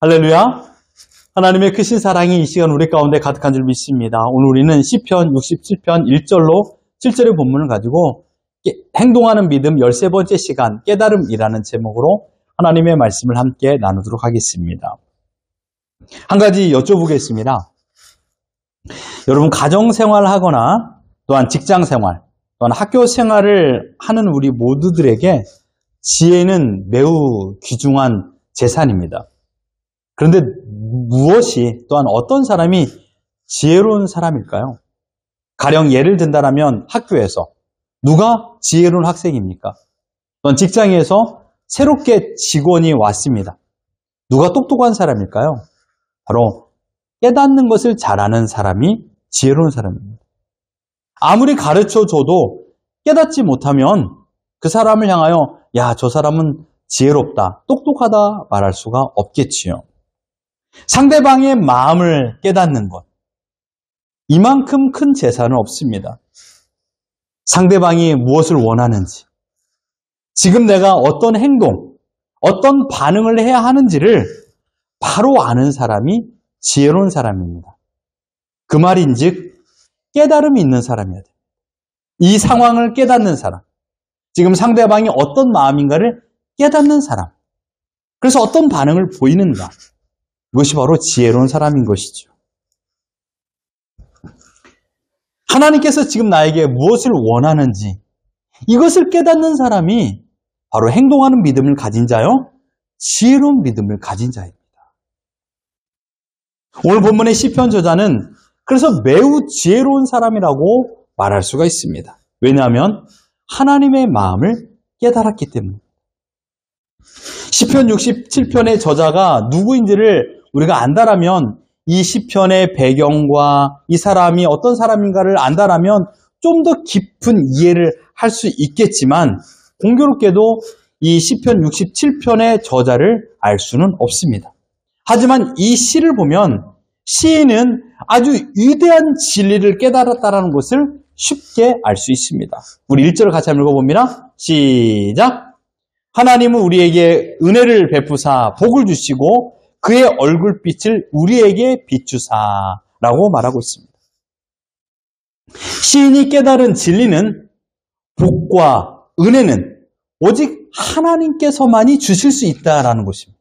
할렐루야. 하나님의 크신 사랑이 이 시간 우리 가운데 가득한 줄 믿습니다. 오늘 우리는 시편 67편 1절로 7절의 본문을 가지고 행동하는 믿음 13번째 시간 깨달음이라는 제목으로 하나님의 말씀을 함께 나누도록 하겠습니다. 한 가지 여쭤보겠습니다. 여러분 가정생활 하거나 또한 직장생활 또한 학교 생활을 하는 우리 모두들에게 지혜는 매우 귀중한 재산입니다. 그런데 무엇이 또한 어떤 사람이 지혜로운 사람일까요? 가령 예를 든다면 학교에서 누가 지혜로운 학생입니까? 또한 직장에서 새롭게 직원이 왔습니다. 누가 똑똑한 사람일까요? 바로 깨닫는 것을 잘하는 사람이 지혜로운 사람입니다. 아무리 가르쳐줘도 깨닫지 못하면 그 사람을 향하여 야, 저 사람은 지혜롭다, 똑똑하다 말할 수가 없겠지요. 상대방의 마음을 깨닫는 것, 이만큼 큰 재산은 없습니다. 상대방이 무엇을 원하는지, 지금 내가 어떤 행동, 어떤 반응을 해야 하는지를 바로 아는 사람이 지혜로운 사람입니다. 그 말인즉 깨달음이 있는 사람이어야 됩니다. 이 상황을 깨닫는 사람, 지금 상대방이 어떤 마음인가를 깨닫는 사람, 그래서 어떤 반응을 보이는가, 이것이 바로 지혜로운 사람인 것이죠. 하나님께서 지금 나에게 무엇을 원하는지 이것을 깨닫는 사람이 바로 행동하는 믿음을 가진 자요, 지혜로운 믿음을 가진 자입니다. 오늘 본문의 시편 저자는 그래서 매우 지혜로운 사람이라고 말할 수가 있습니다. 왜냐하면 하나님의 마음을 깨달았기 때문입니다. 시편 67편의 저자가 누구인지를 우리가 안다라면 이 시편의 배경과 이 사람이 어떤 사람인가를 안다라면 좀 더 깊은 이해를 할 수 있겠지만 공교롭게도 이 시편 67편의 저자를 알 수는 없습니다. 하지만 이 시를 보면 시인은 아주 위대한 진리를 깨달았다는 것을 쉽게 알 수 있습니다. 우리 1절을 같이 한번 읽어봅니다. 시작! 하나님은 우리에게 은혜를 베푸사 복을 주시고 그의 얼굴빛을 우리에게 비추사라고 말하고 있습니다. 시인이 깨달은 진리는 복과 은혜는 오직 하나님께서만이 주실 수 있다라는 것입니다.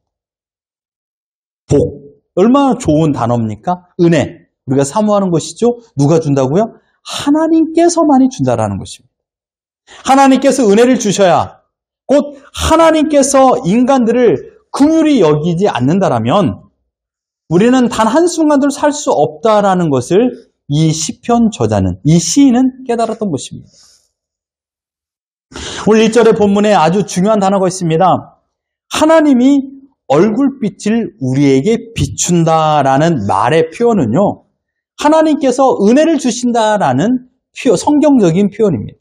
복, 얼마나 좋은 단어입니까? 은혜, 우리가 사모하는 것이죠. 누가 준다고요? 하나님께서만이 준다라는 것입니다. 하나님께서 은혜를 주셔야 곧 하나님께서 인간들을 긍휼히 여기지 않는다라면 우리는 단 한순간도 살 수 없다라는 것을 이 시편 저자는, 이 시인은 깨달았던 것입니다. 오늘 1절의 본문에 아주 중요한 단어가 있습니다. 하나님이 얼굴빛을 우리에게 비춘다라는 말의 표현은요, 하나님께서 은혜를 주신다라는 성경적인 표현입니다.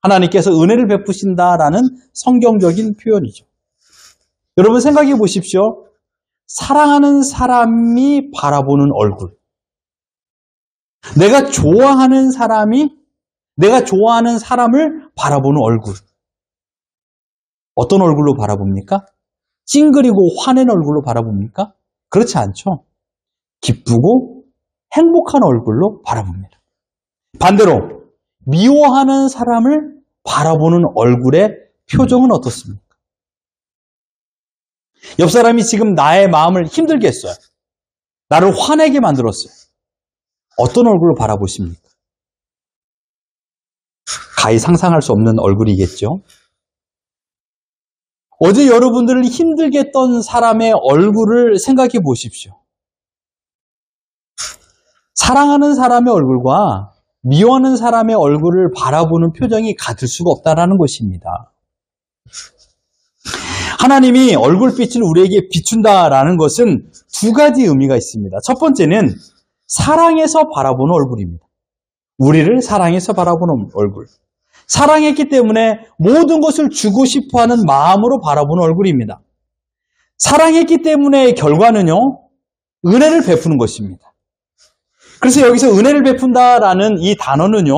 하나님께서 은혜를 베푸신다라는 성경적인 표현이죠. 여러분 생각해 보십시오. 사랑하는 사람이 바라보는 얼굴. 내가 좋아하는 사람이 내가 좋아하는 사람을 바라보는 얼굴. 어떤 얼굴로 바라봅니까? 찡그리고 화낸 얼굴로 바라봅니까? 그렇지 않죠. 기쁘고 행복한 얼굴로 바라봅니다. 반대로 미워하는 사람을 바라보는 얼굴의 표정은 어떻습니까? 옆 사람이 지금 나의 마음을 힘들게 했어요. 나를 화내게 만들었어요. 어떤 얼굴로 바라보십니까? 가히 상상할 수 없는 얼굴이겠죠. 어제 여러분들을 힘들게 했던 사람의 얼굴을 생각해 보십시오. 사랑하는 사람의 얼굴과 미워하는 사람의 얼굴을 바라보는 표정이 같을 수가 없다는 것입니다. 하나님이 얼굴빛을 우리에게 비춘다라는 것은 두 가지 의미가 있습니다. 첫 번째는 사랑해서 바라보는 얼굴입니다. 우리를 사랑해서 바라보는 얼굴. 사랑했기 때문에 모든 것을 주고 싶어하는 마음으로 바라보는 얼굴입니다. 사랑했기 때문에 결과는요, 은혜를 베푸는 것입니다. 그래서 여기서 은혜를 베푼다라는 이 단어는요,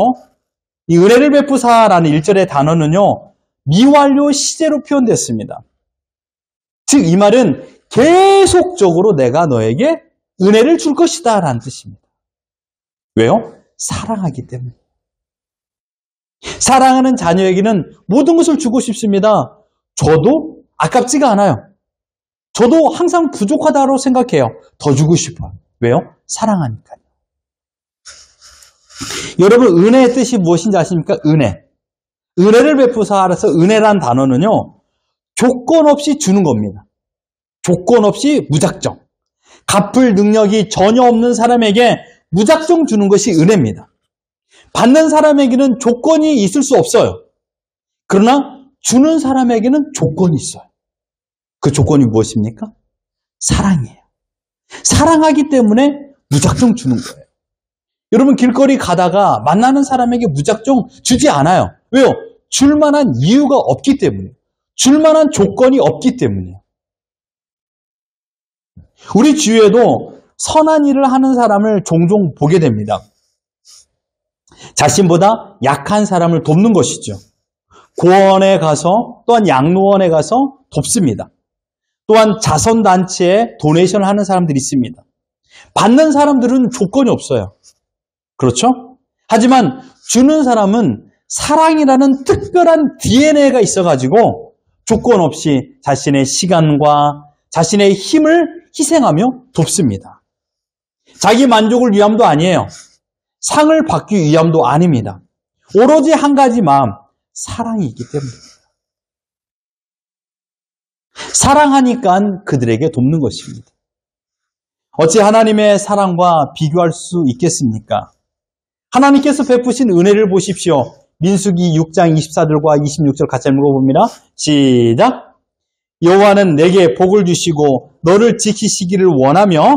이 은혜를 베푸사라는 1절의 단어는요, 미완료 시제로 표현됐습니다. 즉 이 말은 계속적으로 내가 너에게 은혜를 줄 것이다 라는 뜻입니다. 왜요? 사랑하기 때문에. 사랑하는 자녀에게는 모든 것을 주고 싶습니다. 저도 아깝지가 않아요. 저도 항상 부족하다고 생각해요. 더 주고 싶어요. 왜요? 사랑하니까요. 여러분, 은혜의 뜻이 무엇인지 아십니까? 은혜. 은혜를 베푸사 알아서 은혜란 단어는요, 조건 없이 주는 겁니다. 조건 없이 무작정. 갚을 능력이 전혀 없는 사람에게 무작정 주는 것이 은혜입니다. 받는 사람에게는 조건이 있을 수 없어요. 그러나 주는 사람에게는 조건이 있어요. 그 조건이 무엇입니까? 사랑이에요. 사랑하기 때문에 무작정 주는 거예요. 여러분, 길거리 가다가 만나는 사람에게 무작정 주지 않아요. 왜요? 줄 만한 이유가 없기 때문에. 줄 만한 조건이 없기 때문이에요. 우리 주위에도 선한 일을 하는 사람을 종종 보게 됩니다. 자신보다 약한 사람을 돕는 것이죠. 고원에 가서, 또한 양로원에 가서 돕습니다. 또한 자선단체에 도네이션을 하는 사람들이 있습니다. 받는 사람들은 조건이 없어요. 그렇죠? 하지만 주는 사람은 사랑이라는 특별한 DNA가 있어가지고 조건 없이 자신의 시간과 자신의 힘을 희생하며 돕습니다. 자기 만족을 위함도 아니에요. 상을 받기 위함도 아닙니다. 오로지 한 가지 마음, 사랑이기 때문입니다. 사랑하니까 그들에게 돕는 것입니다. 어찌 하나님의 사랑과 비교할 수 있겠습니까? 하나님께서 베푸신 은혜를 보십시오. 민수기 6장 24절과 26절 같이 읽어봅니다. 시작! 여호와는 내게 복을 주시고 너를 지키시기를 원하며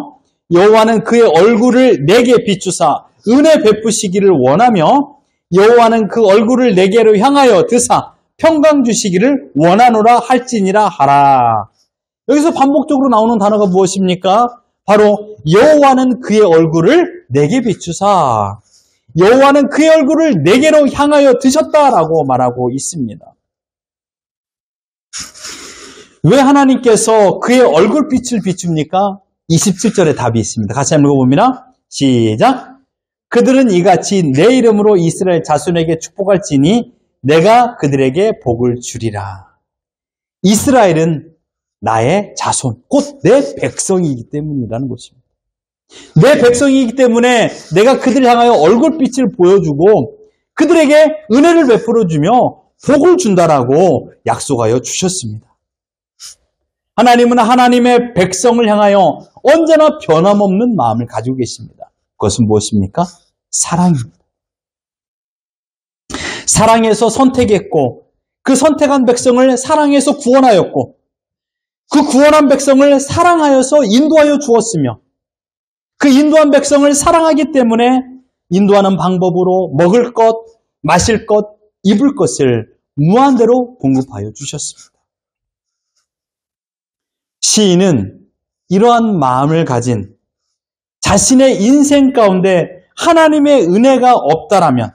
여호와는 그의 얼굴을 내게 비추사 은혜 베푸시기를 원하며 여호와는 그 얼굴을 내게로 향하여 드사 평강 주시기를 원하노라 할지니라 하라. 여기서 반복적으로 나오는 단어가 무엇입니까? 바로 여호와는 그의 얼굴을 내게 비추사 여호와는 그의 얼굴을 내게로 향하여 드셨다라고 말하고 있습니다. 왜 하나님께서 그의 얼굴빛을 비춥니까? 27절에 답이 있습니다. 같이 한번 읽어봅니다. 시작! 그들은 이같이 내 이름으로 이스라엘 자손에게 축복할지니 내가 그들에게 복을 주리라. 이스라엘은 나의 자손, 곧 내 백성이기 때문이라는 것입니다. 내 백성이기 때문에 내가 그들을 향하여 얼굴빛을 보여주고 그들에게 은혜를 베풀어주며 복을 준다라고 약속하여 주셨습니다. 하나님은 하나님의 백성을 향하여 언제나 변함없는 마음을 가지고 계십니다. 그것은 무엇입니까? 사랑입니다. 사랑해서 선택했고 그 선택한 백성을 사랑해서 구원하였고 그 구원한 백성을 사랑하여서 인도하여 주었으며 그 인도한 백성을 사랑하기 때문에 인도하는 방법으로 먹을 것, 마실 것, 입을 것을 무한대로 공급하여 주셨습니다. 시인은 이러한 마음을 가진 자신의 인생 가운데 하나님의 은혜가 없다라면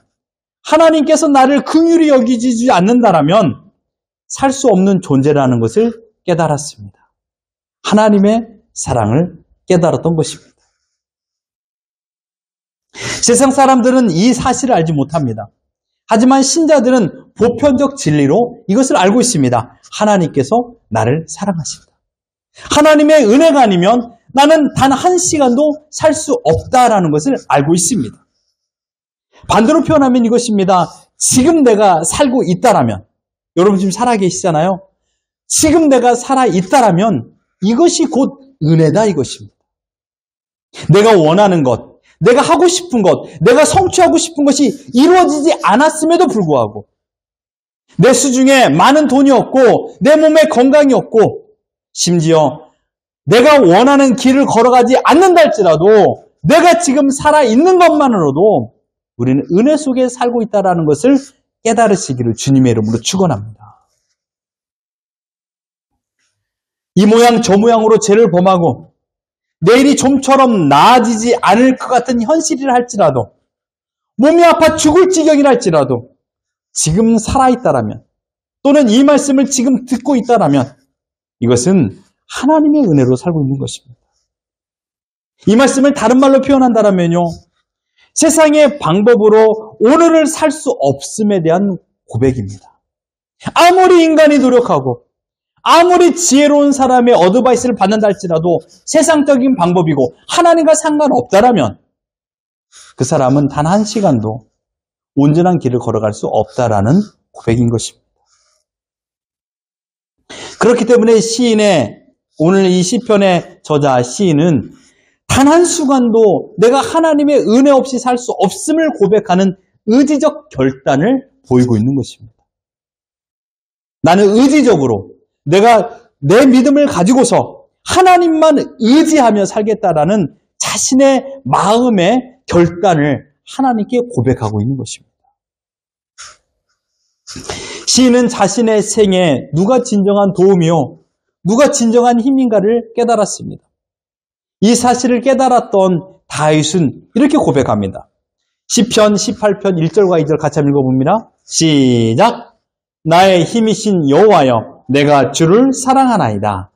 하나님께서 나를 긍휼히 여기지 않는다라면 살 수 없는 존재라는 것을 깨달았습니다. 하나님의 사랑을 깨달았던 것입니다. 세상 사람들은 이 사실을 알지 못합니다. 하지만 신자들은 보편적 진리로 이것을 알고 있습니다. 하나님께서 나를 사랑하신다. 하나님의 은혜가 아니면 나는 단 한 시간도 살 수 없다라는 것을 알고 있습니다. 반대로 표현하면 이것입니다. 지금 내가 살고 있다라면, 여러분 지금 살아계시잖아요. 지금 내가 살아있다라면 이것이 곧 은혜다 이것입니다. 내가 원하는 것, 내가 하고 싶은 것, 내가 성취하고 싶은 것이 이루어지지 않았음에도 불구하고 내 수중에 많은 돈이 없고 내 몸에 건강이 없고 심지어 내가 원하는 길을 걸어가지 않는다 할지라도 내가 지금 살아있는 것만으로도 우리는 은혜 속에 살고 있다는 것을 깨달으시기를 주님의 이름으로 축원합니다. 이 모양 저 모양으로 죄를 범하고 내일이 좀처럼 나아지지 않을 것 같은 현실이라 할지라도 몸이 아파 죽을 지경이라 할지라도 지금 살아있다라면 또는 이 말씀을 지금 듣고 있다라면 이것은 하나님의 은혜로 살고 있는 것입니다. 이 말씀을 다른 말로 표현한다면요, 세상의 방법으로 오늘을 살 수 없음에 대한 고백입니다. 아무리 인간이 노력하고 아무리 지혜로운 사람의 어드바이스를 받는다 할지라도 세상적인 방법이고 하나님과 상관없다라면 그 사람은 단 한 시간도 온전한 길을 걸어갈 수 없다라는 고백인 것입니다. 그렇기 때문에 오늘 이 시편의 저자 시인은 단 한순간도 내가 하나님의 은혜 없이 살 수 없음을 고백하는 의지적 결단을 보이고 있는 것입니다. 나는 의지적으로 내가 내 믿음을 가지고서 하나님만 의지하며 살겠다라는 자신의 마음의 결단을 하나님께 고백하고 있는 것입니다. 시인은 자신의 생에 누가 진정한 도움이요, 누가 진정한 힘인가를 깨달았습니다. 이 사실을 깨달았던 다윗은 이렇게 고백합니다. 시편 18편 1절과 2절 같이 한번 읽어봅니다. 시작! 나의 힘이신 여호와여, 내가 주를 사랑하나이다.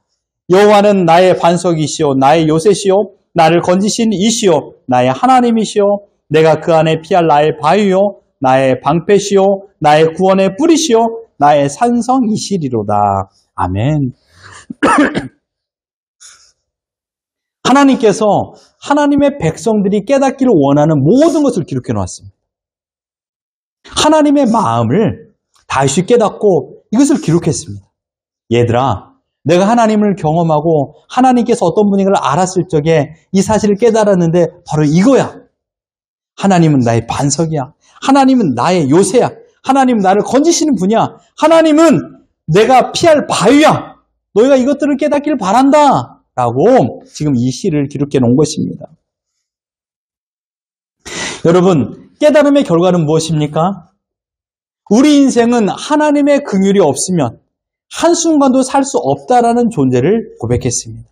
여호와는 나의 반석이시오, 나의 요새시오, 나를 건지신 이시오, 나의 하나님이시오, 내가 그 안에 피할 나의 바위요, 나의 방패시오, 나의 구원의 뿌리시오, 나의 산성이시리로다. 아멘. 하나님께서 하나님의 백성들이 깨닫기를 원하는 모든 것을 기록해 놓았습니다. 하나님의 마음을 다윗이 깨닫고 이것을 기록했습니다. 얘들아, 내가 하나님을 경험하고 하나님께서 어떤 분인가를 알았을 적에 이 사실을 깨달았는데 바로 이거야. 하나님은 나의 반석이야. 하나님은 나의 요새야. 하나님은 나를 건지시는 분이야. 하나님은 내가 피할 바위야. 너희가 이것들을 깨닫기를 바란다. 라고 지금 이 시를 기록해 놓은 것입니다. 여러분, 깨달음의 결과는 무엇입니까? 우리 인생은 하나님의 긍휼이 없으면 한순간도 살 수 없다라는 존재를 고백했습니다.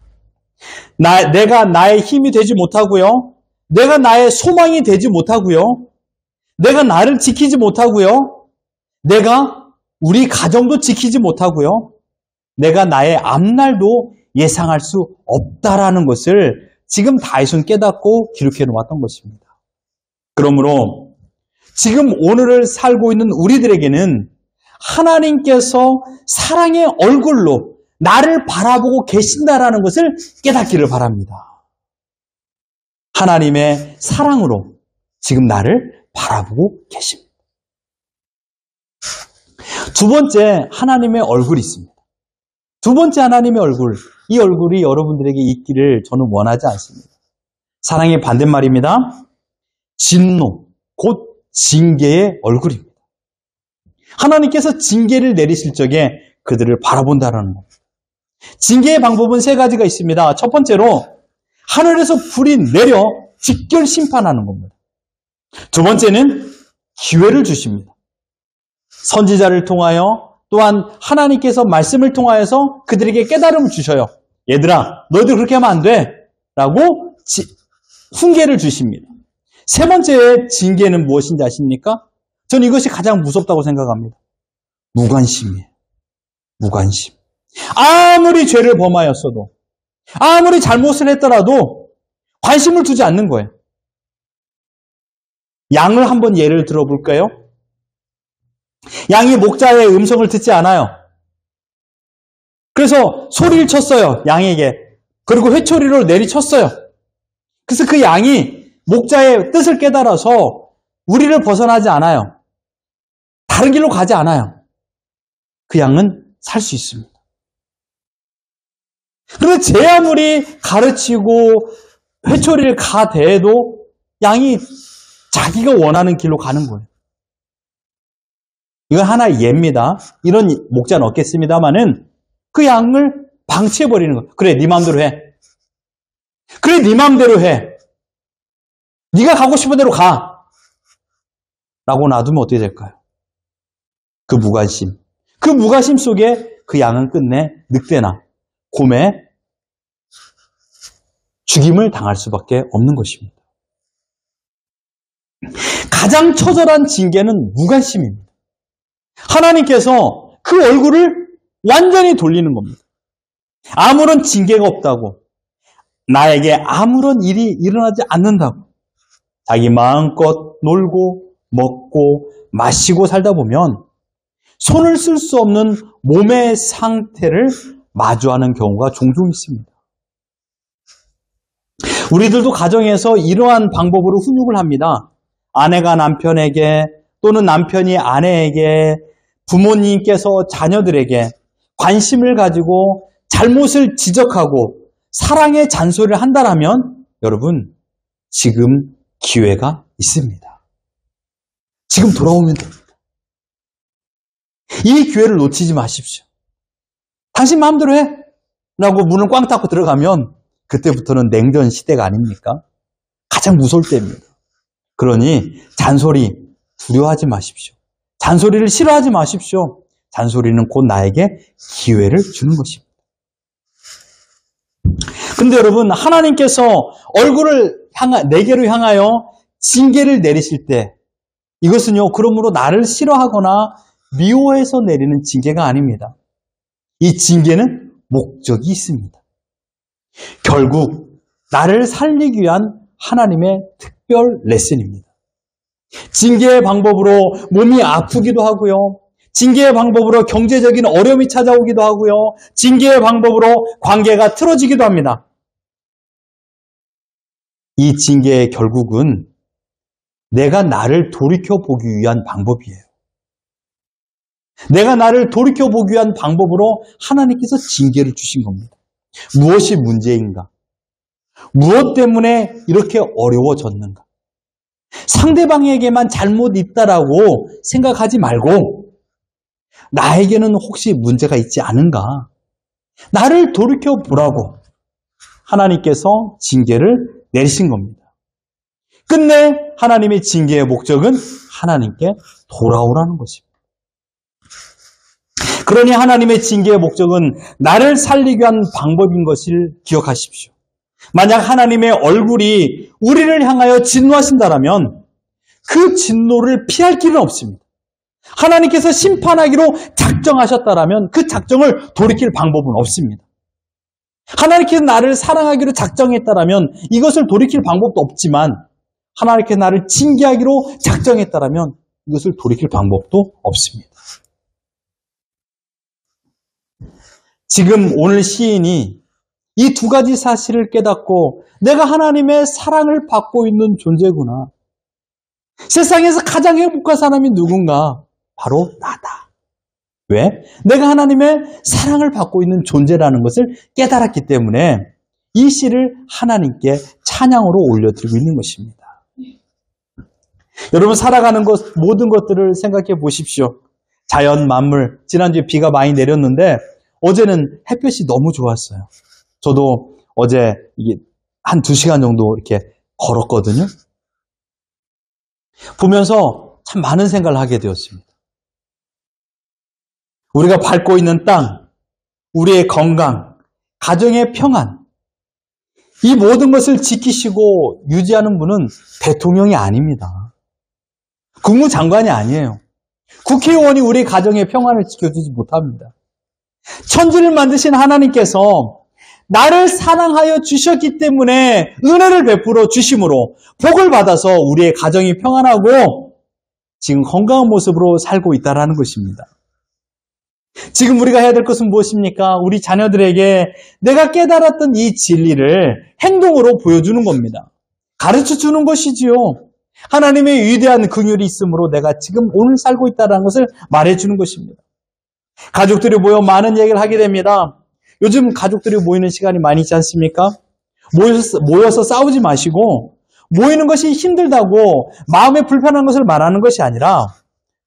내가 나의 힘이 되지 못하고요. 내가 나의 소망이 되지 못하고요. 내가 나를 지키지 못하고요. 내가 우리 가정도 지키지 못하고요. 내가 나의 앞날도 예상할 수 없다라는 것을 지금 다윗은 깨닫고 기록해 놓았던 것입니다. 그러므로 지금 오늘을 살고 있는 우리들에게는 하나님께서 사랑의 얼굴로 나를 바라보고 계신다라는 것을 깨닫기를 바랍니다. 하나님의 사랑으로 지금 나를 바라보고 계십니다. 두 번째, 하나님의 얼굴이 있습니다. 두 번째 하나님의 얼굴, 이 얼굴이 여러분들에게 있기를 저는 원하지 않습니다. 사랑의 반대말입니다. 진노, 곧 징계의 얼굴입니다. 하나님께서 징계를 내리실 적에 그들을 바라본다는 겁니다. 징계의 방법은 세 가지가 있습니다. 첫 번째로 하늘에서 불이 내려 직결 심판하는 겁니다. 두 번째는 기회를 주십니다. 선지자를 통하여 또한 하나님께서 말씀을 통하여서 그들에게 깨달음을 주셔요. 얘들아, 너희들 그렇게 하면 안 돼. 라고 훈계를 주십니다. 세 번째의 징계는 무엇인지 아십니까? 저는 이것이 가장 무섭다고 생각합니다. 무관심이에요. 무관심. 아무리 죄를 범하였어도, 아무리 잘못을 했더라도 관심을 두지 않는 거예요. 양을 한번 예를 들어볼까요? 양이 목자의 음성을 듣지 않아요. 그래서 소리를 쳤어요, 양에게. 그리고 회초리로 내리쳤어요. 그래서 그 양이 목자의 뜻을 깨달아서 우리를 벗어나지 않아요. 다른 길로 가지 않아요. 그 양은 살 수 있습니다. 그런데 제 아무리 가르치고 회초리를 가대도 양이 자기가 원하는 길로 가는 거예요. 이건 하나의 예입니다. 이런 목자는 없겠습니다만은 그 양을 방치해버리는 거예요. 그래, 네 마음대로 해. 그래, 네 마음대로 해. 네가 가고 싶은 대로 가. 라고 놔두면 어떻게 될까요? 그 무관심. 그 무관심 속에 그 양은 끝내 늑대나 곰에 죽임을 당할 수밖에 없는 것입니다. 가장 처절한 징계는 무관심입니다. 하나님께서 그 얼굴을 완전히 돌리는 겁니다. 아무런 징계가 없다고, 나에게 아무런 일이 일어나지 않는다고, 자기 마음껏 놀고 먹고 마시고 살다 보면 손을 쓸 수 없는 몸의 상태를 마주하는 경우가 종종 있습니다. 우리들도 가정에서 이러한 방법으로 훈육을 합니다. 아내가 남편에게 또는 남편이 아내에게, 부모님께서 자녀들에게 관심을 가지고 잘못을 지적하고 사랑의 잔소리를 한다면 여러분, 지금 기회가 있습니다. 지금 돌아오면 됩니다. 이 기회를 놓치지 마십시오. 당신 마음대로 해! 라고 문을 꽝 닫고 들어가면 그때부터는 냉전 시대가 아닙니까? 가장 무서울 때입니다. 그러니 잔소리 두려워하지 마십시오. 잔소리를 싫어하지 마십시오. 잔소리는 곧 나에게 기회를 주는 것입니다. 그런데 여러분, 하나님께서 얼굴을 내게로 향하여 징계를 내리실 때 이것은요, 그러므로 나를 싫어하거나 미워해서 내리는 징계가 아닙니다. 이 징계는 목적이 있습니다. 결국 나를 살리기 위한 하나님의 특별 레슨입니다. 징계의 방법으로 몸이 아프기도 하고요. 징계의 방법으로 경제적인 어려움이 찾아오기도 하고요. 징계의 방법으로 관계가 틀어지기도 합니다. 이 징계의 결국은 내가 나를 돌이켜보기 위한 방법이에요. 내가 나를 돌이켜보기 위한 방법으로 하나님께서 징계를 주신 겁니다. 무엇이 문제인가? 무엇 때문에 이렇게 어려워졌는가? 상대방에게만 잘못 있다라고 생각하지 말고 나에게는 혹시 문제가 있지 않은가? 나를 돌이켜보라고 하나님께서 징계를 내리신 겁니다. 끝내 하나님의 징계의 목적은 하나님께 돌아오라는 것입니다. 그러니 하나님의 징계의 목적은 나를 살리기 위한 방법인 것을 기억하십시오. 만약 하나님의 얼굴이 우리를 향하여 진노하신다면 그 진노를 피할 길은 없습니다. 하나님께서 심판하기로 작정하셨다면 그 작정을 돌이킬 방법은 없습니다. 하나님께서 나를 사랑하기로 작정했다면 이것을 돌이킬 방법도 없지만 하나님께서 나를 징계하기로 작정했다면 이것을 돌이킬 방법도 없습니다. 지금 오늘 시인이 이 두 가지 사실을 깨닫고 내가 하나님의 사랑을 받고 있는 존재구나. 세상에서 가장 행복한 사람이 누군가? 바로 나다. 왜? 내가 하나님의 사랑을 받고 있는 존재라는 것을 깨달았기 때문에 이 시를 하나님께 찬양으로 올려드리고 있는 것입니다. 여러분, 살아가는 모든 것들을 생각해 보십시오. 자연, 만물, 지난주에 비가 많이 내렸는데 어제는 햇볕이 너무 좋았어요. 저도 어제 한 2시간 정도 이렇게 걸었거든요. 보면서 참 많은 생각을 하게 되었습니다. 우리가 밟고 있는 땅, 우리의 건강, 가정의 평안, 이 모든 것을 지키시고 유지하는 분은 대통령이 아닙니다. 국무장관이 아니에요. 국회의원이 우리 가정의 평안을 지켜주지 못합니다. 천지를 만드신 하나님께서 나를 사랑하여 주셨기 때문에 은혜를 베풀어 주심으로 복을 받아서 우리의 가정이 평안하고 지금 건강한 모습으로 살고 있다는 것입니다. 지금 우리가 해야 될 것은 무엇입니까? 우리 자녀들에게 내가 깨달았던 이 진리를 행동으로 보여주는 겁니다. 가르쳐주는 것이지요. 하나님의 위대한 긍휼이 있으므로 내가 지금 오늘 살고 있다는 것을 말해주는 것입니다. 가족들이 모여 많은 얘기를 하게 됩니다. 요즘 가족들이 모이는 시간이 많이 있지 않습니까? 모여서 싸우지 마시고 모이는 것이 힘들다고 마음에 불편한 것을 말하는 것이 아니라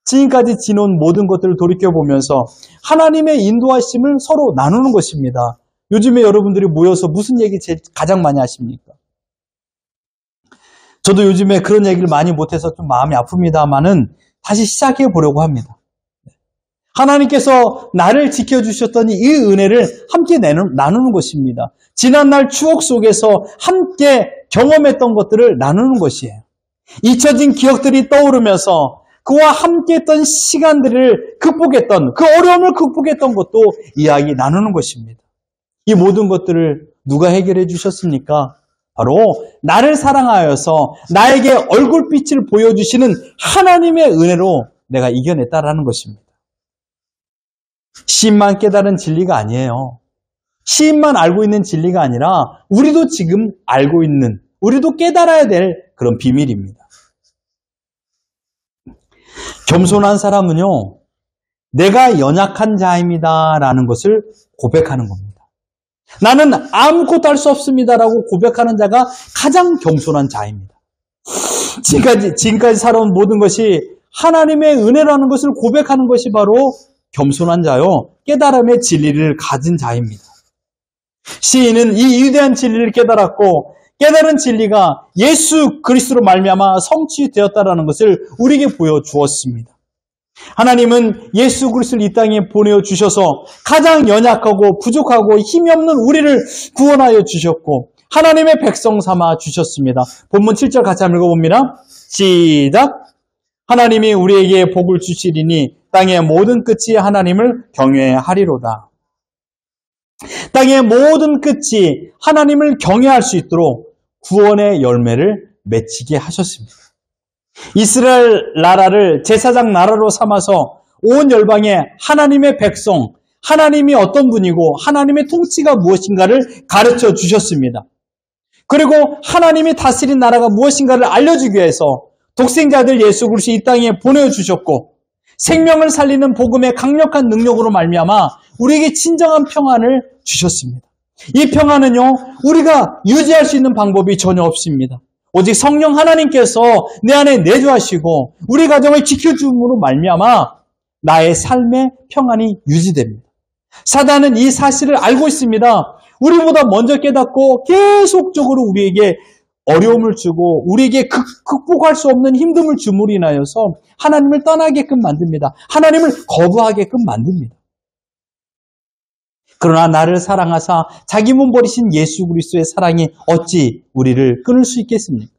지금까지 지나온 모든 것들을 돌이켜보면서 하나님의 인도하심을 서로 나누는 것입니다. 요즘에 여러분들이 모여서 무슨 얘기 가장 많이 하십니까? 저도 요즘에 그런 얘기를 많이 못해서 좀 마음이 아픕니다만은 다시 시작해 보려고 합니다. 하나님께서 나를 지켜주셨던 이 은혜를 함께 나누는 것입니다. 지난날 추억 속에서 함께 경험했던 것들을 나누는 것이에요. 잊혀진 기억들이 떠오르면서 그와 함께했던 시간들을 극복했던, 그 어려움을 극복했던 것도 이야기 나누는 것입니다. 이 모든 것들을 누가 해결해 주셨습니까? 바로 나를 사랑하여서 나에게 얼굴빛을 보여주시는 하나님의 은혜로 내가 이겨냈다라는 것입니다. 시인만 깨달은 진리가 아니에요. 시인만 알고 있는 진리가 아니라 우리도 지금 알고 있는, 우리도 깨달아야 될 그런 비밀입니다. 겸손한 사람은요, 내가 연약한 자입니다 라는 것을 고백하는 겁니다. 나는 아무것도 할 수 없습니다라고 고백하는 자가 가장 겸손한 자입니다. 지금까지 살아온 모든 것이 하나님의 은혜라는 것을 고백하는 것이 바로 겸손한 자요, 깨달음의 진리를 가진 자입니다. 시인은 이 위대한 진리를 깨달았고 깨달은 진리가 예수 그리스도로 말미암아 성취되었다라는 것을 우리에게 보여주었습니다. 하나님은 예수 그리스도를 이 땅에 보내주셔서 가장 연약하고 부족하고 힘이 없는 우리를 구원하여 주셨고 하나님의 백성 삼아 주셨습니다. 본문 7절 같이 한번 읽어봅니다. 시작! 하나님이 우리에게 복을 주시리니 땅의 모든 끝이 하나님을 경외하리로다. 땅의 모든 끝이 하나님을 경외할 수 있도록 구원의 열매를 맺히게 하셨습니다. 이스라엘 나라를 제사장 나라로 삼아서 온 열방에 하나님의 백성, 하나님이 어떤 분이고 하나님의 통치가 무엇인가를 가르쳐 주셨습니다. 그리고 하나님이 다스린 나라가 무엇인가를 알려주기 위해서 독생자들 예수 그리스도 이 땅에 보내주셨고 생명을 살리는 복음의 강력한 능력으로 말미암아 우리에게 진정한 평안을 주셨습니다. 이 평안은요, 우리가 유지할 수 있는 방법이 전혀 없습니다. 오직 성령 하나님께서 내 안에 내주하시고 우리 가정을 지켜줌으로 말미암아 나의 삶의 평안이 유지됩니다. 사단은 이 사실을 알고 있습니다. 우리보다 먼저 깨닫고 계속적으로 우리에게 어려움을 주고 우리에게 극복할 수 없는 힘듦을 줌으로 인하여서 하나님을 떠나게끔 만듭니다. 하나님을 거부하게끔 만듭니다. 그러나 나를 사랑하사 자기 몸 버리신 예수 그리스도의 사랑이 어찌 우리를 끊을 수 있겠습니까?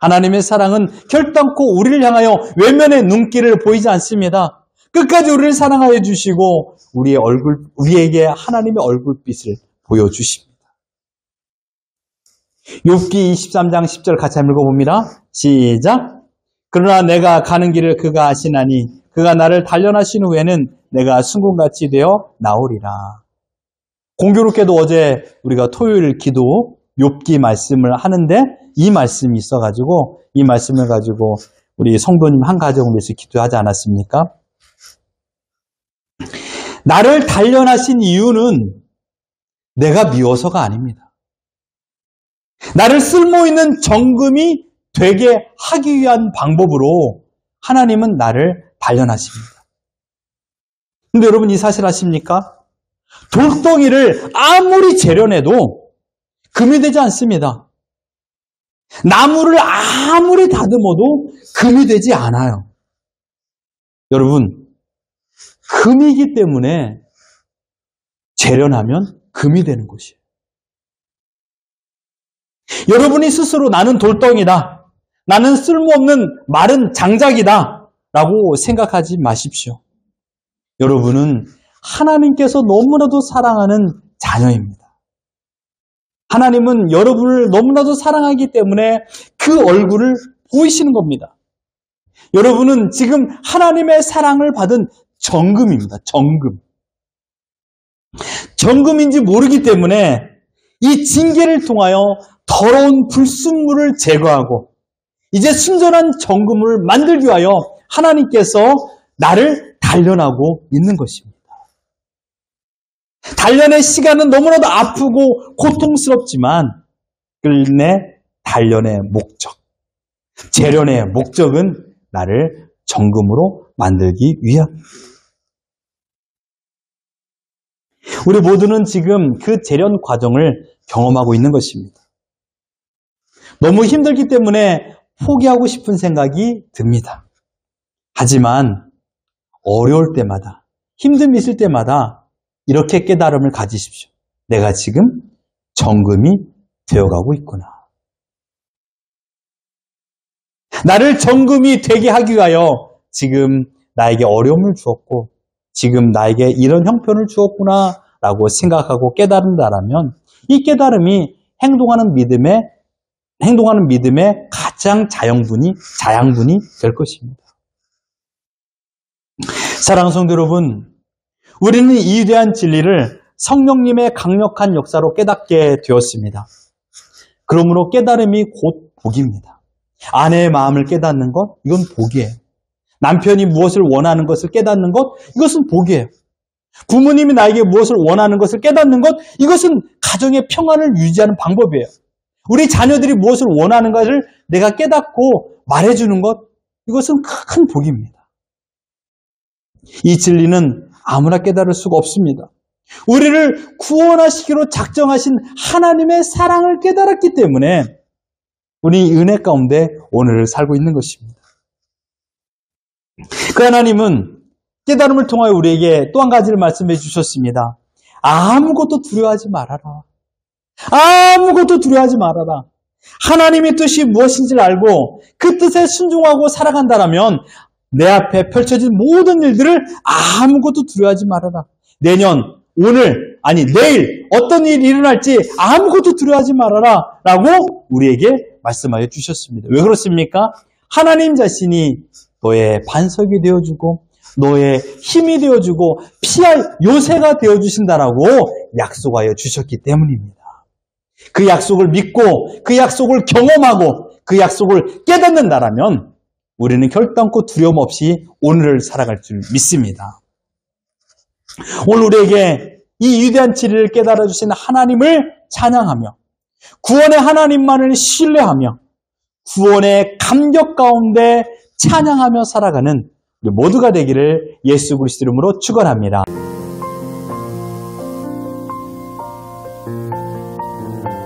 하나님의 사랑은 결단코 우리를 향하여 외면의 눈길을 보이지 않습니다. 끝까지 우리를 사랑하여 주시고 우리에게 하나님의 얼굴빛을 보여주십니다. 욥기 23장 10절 같이 한번 읽어봅니다. 시작! 그러나 내가 가는 길을 그가 아시나니 그가 나를 단련하신 후에는 내가 순금같이 되어 나오리라. 공교롭게도 어제 우리가 토요일 기도 욥기 말씀을 하는데 이 말씀이 있어가지고 이 말씀을 가지고 우리 성도님 한 가정을 위해서 기도하지 않았습니까? 나를 단련하신 이유는 내가 미워서가 아닙니다. 나를 쓸모있는 정금이 되게 하기 위한 방법으로 하나님은 나를 단련하십니다. 근데 여러분 이 사실 아십니까? 돌덩이를 아무리 재련해도 금이 되지 않습니다. 나무를 아무리 다듬어도 금이 되지 않아요. 여러분, 금이기 때문에 재련하면 금이 되는 것이에요. 여러분이 스스로 나는 돌덩이다, 나는 쓸모없는 마른 장작이다 라고 생각하지 마십시오. 여러분은 하나님께서 너무나도 사랑하는 자녀입니다. 하나님은 여러분을 너무나도 사랑하기 때문에 그 얼굴을 보이시는 겁니다. 여러분은 지금 하나님의 사랑을 받은 정금입니다. 정금. 정금인지 모르기 때문에 이 징계를 통하여 더러운 불순물을 제거하고 이제 순전한 정금을 만들기 위하여 하나님께서 나를 단련하고 있는 것입니다. 단련의 시간은 너무나도 아프고 고통스럽지만 끝내 단련의 목적, 재련의 목적은 나를 정금으로 만들기 위함입니다. 우리 모두는 지금 그 재련 과정을 경험하고 있는 것입니다. 너무 힘들기 때문에 포기하고 싶은 생각이 듭니다. 하지만 어려울 때마다, 힘듦이 있을 때마다 이렇게 깨달음을 가지십시오. 내가 지금 정금이 되어가고 있구나. 나를 정금이 되게 하기 위하여 지금 나에게 어려움을 주었고 지금 나에게 이런 형편을 주었구나 라고 생각하고 깨달은다라면 이 깨달음이 행동하는 믿음의 가장 자양분이 될 것입니다. 사랑하는 성도 여러분, 우리는 이 위대한 진리를 성령님의 강력한 역사로 깨닫게 되었습니다. 그러므로 깨달음이 곧 복입니다. 아내의 마음을 깨닫는 것, 이건 복이에요. 남편이 무엇을 원하는 것을 깨닫는 것, 이것은 복이에요. 부모님이 나에게 무엇을 원하는 것을 깨닫는 것, 이것은 가정의 평안을 유지하는 방법이에요. 우리 자녀들이 무엇을 원하는 것을 내가 깨닫고 말해주는 것, 이것은 큰 복입니다. 이 진리는 아무나 깨달을 수가 없습니다. 우리를 구원하시기로 작정하신 하나님의 사랑을 깨달았기 때문에 우리 은혜 가운데 오늘을 살고 있는 것입니다. 그 하나님은 깨달음을 통하여 우리에게 또 한 가지를 말씀해 주셨습니다. 아무것도 두려워하지 말아라. 아무것도 두려워하지 말아라. 하나님의 뜻이 무엇인지를 알고 그 뜻에 순종하고 살아간다라면 내 앞에 펼쳐진 모든 일들을 아무것도 두려워하지 말아라. 내년, 오늘, 아니 내일 어떤 일이 일어날지 아무것도 두려워하지 말아라 라고 우리에게 말씀하여 주셨습니다. 왜 그렇습니까? 하나님 자신이 너의 반석이 되어주고 너의 힘이 되어주고 피할 요새가 되어주신다라고 약속하여 주셨기 때문입니다. 그 약속을 믿고 그 약속을 경험하고 그 약속을 깨닫는다라면 우리는 결단코 두려움 없이 오늘을 살아갈 줄 믿습니다. 오늘 우리에게 이 위대한 진리를 깨달아 주신 하나님을 찬양하며 구원의 하나님만을 신뢰하며 구원의 감격 가운데 찬양하며 살아가는 우리 모두가 되기를 예수 그리스도 이름으로 축원합니다.